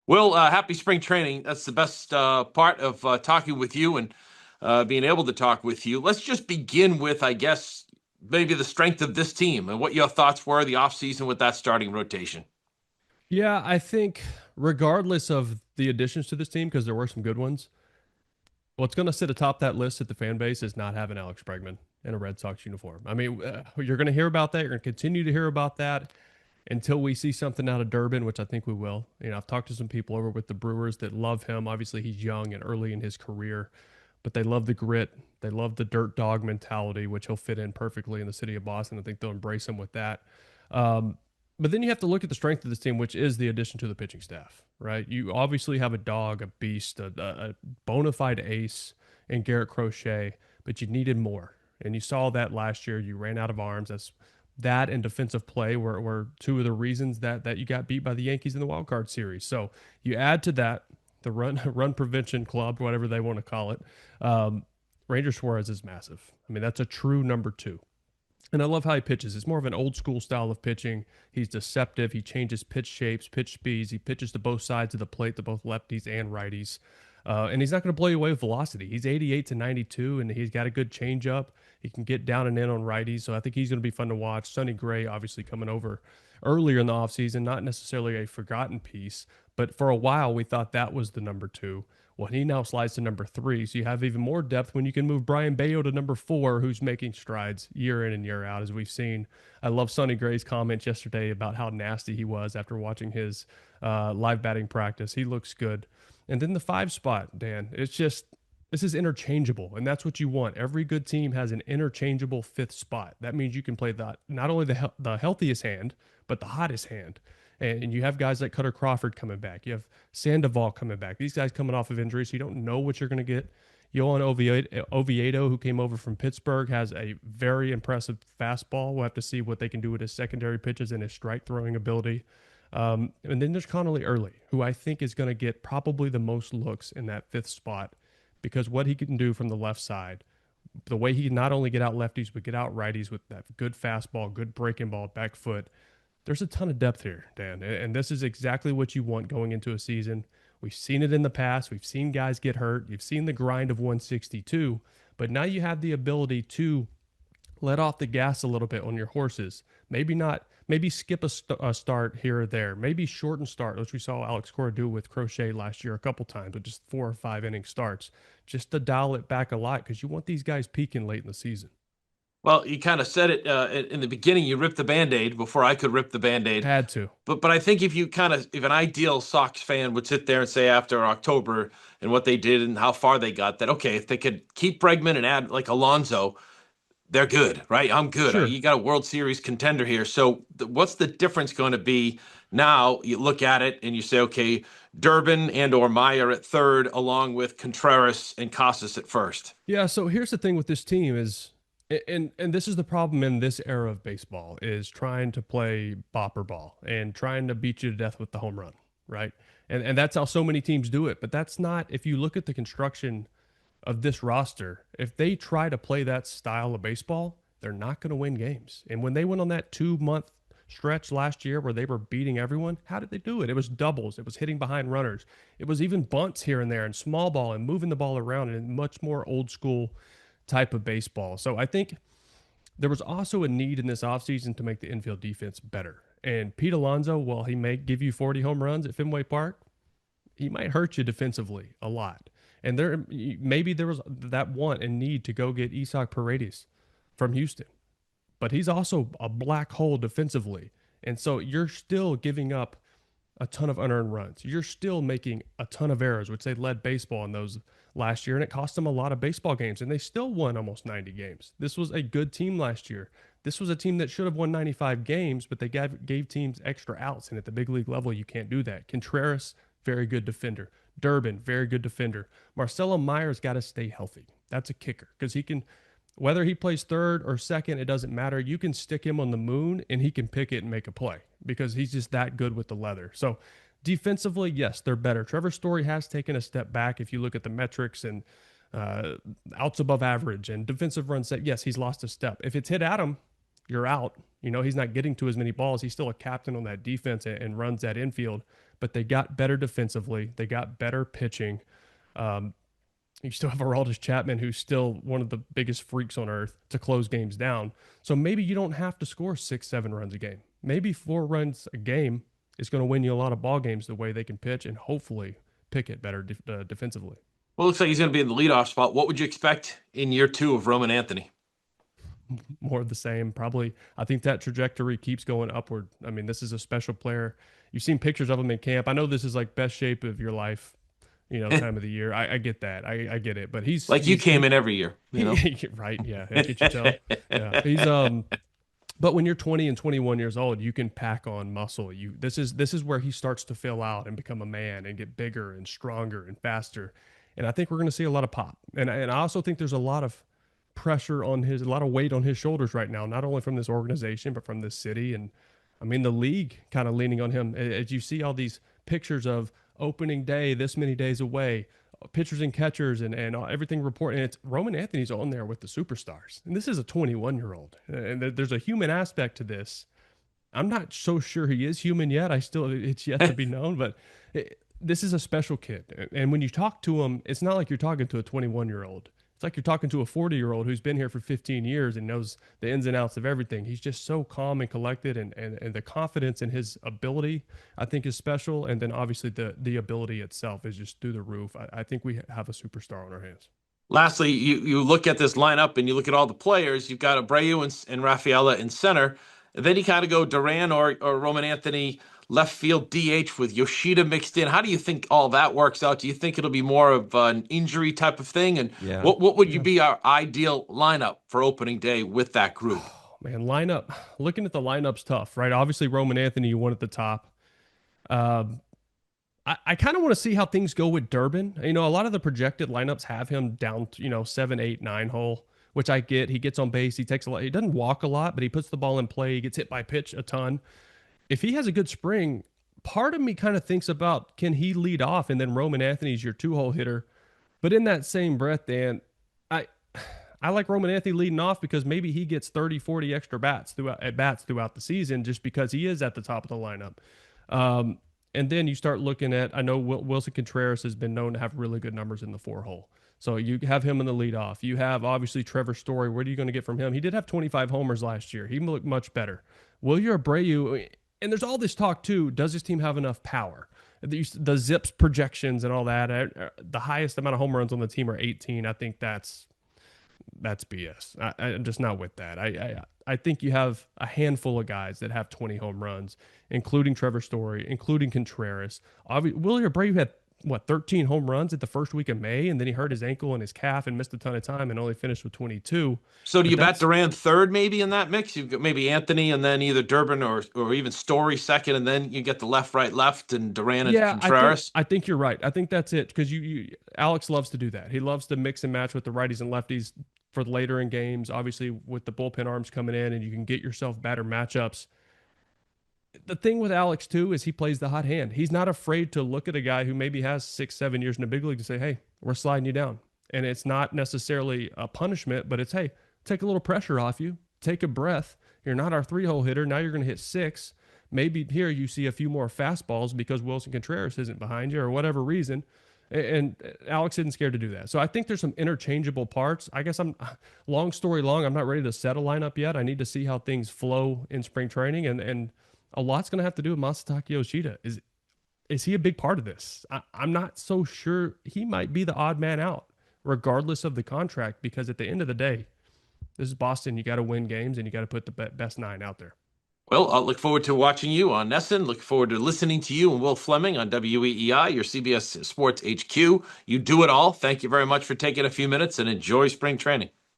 Will, happy spring training. That's the best part of talking with you and being able to talk with you. Let's just begin with, I guess, maybe the strength of this team and what your thoughts were the offseason with that starting rotation. Yeah, I think regardless of the additions to this team, because there were some good ones, what's going to sit atop that list at the fan base is not having Alex Bregman in a Red Sox uniform. I mean, you're going to hear about that. You're going to continue to hear about that until we see something out of Durbin, which I think we will. I've talked to some people over with the Brewers that love him. Obviously, he's young and early in his career, but they love the grit. They love the dirt dog mentality, which he'll fit in perfectly in the city of Boston. I think they'll embrace him with that. Um, but then you have to look at the strength of this team, which is the addition to the pitching staff, right? You obviously have a dog, a beast, a bona fide ace in Garrett Crochet, but you needed more. And you saw that last year. You ran out of arms. That and defensive play were two of the reasons that you got beat by the Yankees in the wild card series. So you add to that the run prevention club, whatever they want to call it. Ranger Suarez is massive. I mean, that's a true number two. And I love how he pitches. It's more of an old school style of pitching. He's deceptive. He changes pitch shapes, pitch speeds. He pitches to both sides of the plate, to both lefties and righties. And he's not going to blow you away with velocity. He's 88 to 92, and he's got a good changeup. He can get down and in on righties. So I think he's going to be fun to watch. Sonny Gray, obviously, coming over earlier in the offseason, not necessarily a forgotten piece, but for a while we thought that was the number two. Well, he now slides to number three. So you have even more depth when you can move Brian Bayo to number four, who's making strides year in and year out, as we've seen. I love Sonny Gray's comments yesterday about how nasty he was after watching his live batting practice. He looks good. And then the five spot, Dan, it's just, this is interchangeable, and that's what you want. Every good team has an interchangeable fifth spot. That means you can play that not only the healthiest hand, but the hottest hand. And you have guys like Cutter Crawford coming back. You have Sandoval coming back. These guys coming off of injury, so you don't know what you're going to get. Yohan Oviedo, who came over from Pittsburgh, has a very impressive fastball. We'll have to see what they can do with his secondary pitches and his strike throwing ability. And then there's Connolly Early, who I think is going to get probably the most looks in that fifth spot because what he can do from the left side, the way he can not only get out lefties, but get out righties with that good fastball, good breaking ball, back foot. There's a ton of depth here, Dan, and this is exactly what you want going into a season. We've seen it in the past. We've seen guys get hurt. You've seen the grind of 162, but now you have the ability to let off the gas a little bit on your horses. Maybe skip a start here or there. Maybe shorten start, which we saw Alex Cora do with Crochet last year a couple times with just 4 or 5 inning starts, just to dial it back a lot because you want these guys peaking late in the season. Well, you kind of said it in the beginning. You ripped the Band-Aid before I could rip the Band-Aid. Had to. But I think if an ideal Sox fan would sit there and say after October and what they did and how far they got, that okay, if they could keep Bregman and add like Alonso, they're good, right? I'm good. Sure. You got a World Series contender here. So what's the difference going to be now? You look at it and you say, okay, Durbin and or Meyer at third, along with Contreras and Casas at first. Yeah, so here's the thing with this team is and this is the problem in this era of baseball is trying to play bopper ball and trying to beat you to death with the home run, right? And that's how so many teams do it. But that's not, if you look at the construction of this roster, if they try to play that style of baseball, they're not going to win games. And when they went on that 2 month stretch last year where they were beating everyone, how did they do it? It was doubles, it was hitting behind runners, it was even bunts here and there and small ball and moving the ball around and much more old school type of baseball. So I think there was also a need in this offseason to make the infield defense better. And Pete Alonso, while he may give you 40 home runs at Fenway Park, he might hurt you defensively a lot. And maybe there was that want and need to go get Isaac Paredes from Houston. But he's also a black hole defensively. And so you're still giving up a ton of unearned runs. You're still making a ton of errors, which they led baseball in those last year, and it cost them a lot of baseball games, and they still won almost 90 games. This was a good team last year. This was a team that should have won 95 games, but they gave teams extra outs, and at the big league level, you can't do that. Contreras, very good defender. Durbin, very good defender. Marcelo Meyer's got to stay healthy. That's a kicker, because he can, whether he plays third or second, it doesn't matter. You can stick him on the moon, and he can pick it and make a play, because he's just that good with the leather. So defensively, yes, they're better. Trevor Story has taken a step back if you look at the metrics and outs above average and defensive run set. Yes, he's lost a step. If it's hit at him, you're out. He's not getting to as many balls. He's still a captain on that defense and runs that infield. but they got better defensively. They got better pitching. Um, you still have Aroldis Chapman, who's still one of the biggest freaks on earth to close games down. So maybe you don't have to score 6, 7 runs a game. Maybe 4 runs a game is going to win you a lot of ball games the way they can pitch and hopefully pick it better defensively. Well, it looks like he's going to be in the leadoff spot. What would you expect in year 2 of Roman Anthony? More of the same, probably. I think that trajectory keeps going upward. I mean, this is a special player. You've seen pictures of him in camp. I know this is like best shape of your life, time of the year. I get that. I get it. But Like you came in every year, right? Yeah, I get you tell. Yeah, he's But when you're 20 and 21 years old, you can pack on muscle. This is where he starts to fill out and become a man and get bigger and stronger and faster. And I think we're going to see a lot of pop. And I also think there's a lot of pressure on a lot of weight on his shoulders right now, not only from this organization, but from this city. And I mean, the league kind of leaning on him. As you see all these pictures of opening day, this many days away, pitchers and catchers and everything reporting. It's Roman Anthony's on there with the superstars. And this is a 21-year-old. And there's a human aspect to this. I'm not so sure he is human yet. It's yet to be known, but this is a special kid. And when you talk to him, it's not like you're talking to a 21-year-old. It's like you're talking to a 40-year-old who's been here for 15 years and knows the ins and outs of everything. He's just so calm and collected, and the confidence in his ability, I think, is special. And then obviously the ability itself is just through the roof. I think we have a superstar on our hands. Lastly, you look at this lineup and you look at all the players. You've got Abreu and Rafaela in center. And then you kind of go Duran or Roman Anthony left field DH with Yoshida mixed in. How do you think all that works out? Do you think it'll be more of an injury type of thing? And Yeah. what would you be our ideal lineup for opening day with that group? Man, looking at the lineup's tough, right? Obviously, Roman Anthony, you want at the top. I kind of want to see how things go with Durbin. A lot of the projected lineups have him down, 7, 8, 9 hole, which I get. He gets on base. He takes a lot. He doesn't walk a lot, but he puts the ball in play. He gets hit by pitch a ton. If he has a good spring, part of me kind of thinks about, can he lead off? And then Roman Anthony's your 2-hole hitter. But in that same breath, Dan, I like Roman Anthony leading off because maybe he gets 30, 40 extra bats throughout the season just because he is at the top of the lineup. And then you start looking at, I know Wilson Contreras has been known to have really good numbers in the 4-hole. So you have him in the leadoff. You have obviously Trevor Story. What are you going to get from him? He did have 25 homers last year. He looked much better. Will Abreu, and there's all this talk too, does this team have enough power? The Zips projections and all that, the highest amount of home runs on the team are 18. I think that's BS. I'm just not with that. I think you have a handful of guys that have 20 home runs, including Trevor Story, including Contreras. Willie Abreu had 13 home runs at the first week of May, and then he hurt his ankle and his calf and missed a ton of time and only finished with 22. So do you bet Duran third maybe in that mix? You've got maybe Anthony and then either Durbin or even Story second, and then you get the left, right, left, and Duran and Contreras? I think you're right. I think that's it because Alex loves to do that. He loves to mix and match with the righties and lefties for later in games, obviously with the bullpen arms coming in, and you can get yourself better matchups. The thing with Alex, too, is he plays the hot hand. He's not afraid to look at a guy who maybe has 6, 7 years in the big league and say, hey, we're sliding you down. And it's not necessarily a punishment, but it's, hey, take a little pressure off you. Take a breath. You're not our 3-hole hitter. Now you're going to hit 6. Maybe here you see a few more fastballs because Wilson Contreras isn't behind you or whatever reason. And Alex isn't scared to do that. So I think there's some interchangeable parts. I guess long story long, I'm not ready to set a lineup yet. I need to see how things flow in spring training. And a lot's going to have to do with Masataka Yoshida. Is he a big part of this? I'm not so sure. He might be the odd man out, regardless of the contract, because at the end of the day, this is Boston. You got to win games, and you got to put the best 9 out there. Well, I'll look forward to watching you on NESN. Look forward to listening to you and Will Fleming on WEEI, your CBS Sports HQ. You do it all. Thank you very much for taking a few minutes and enjoy spring training.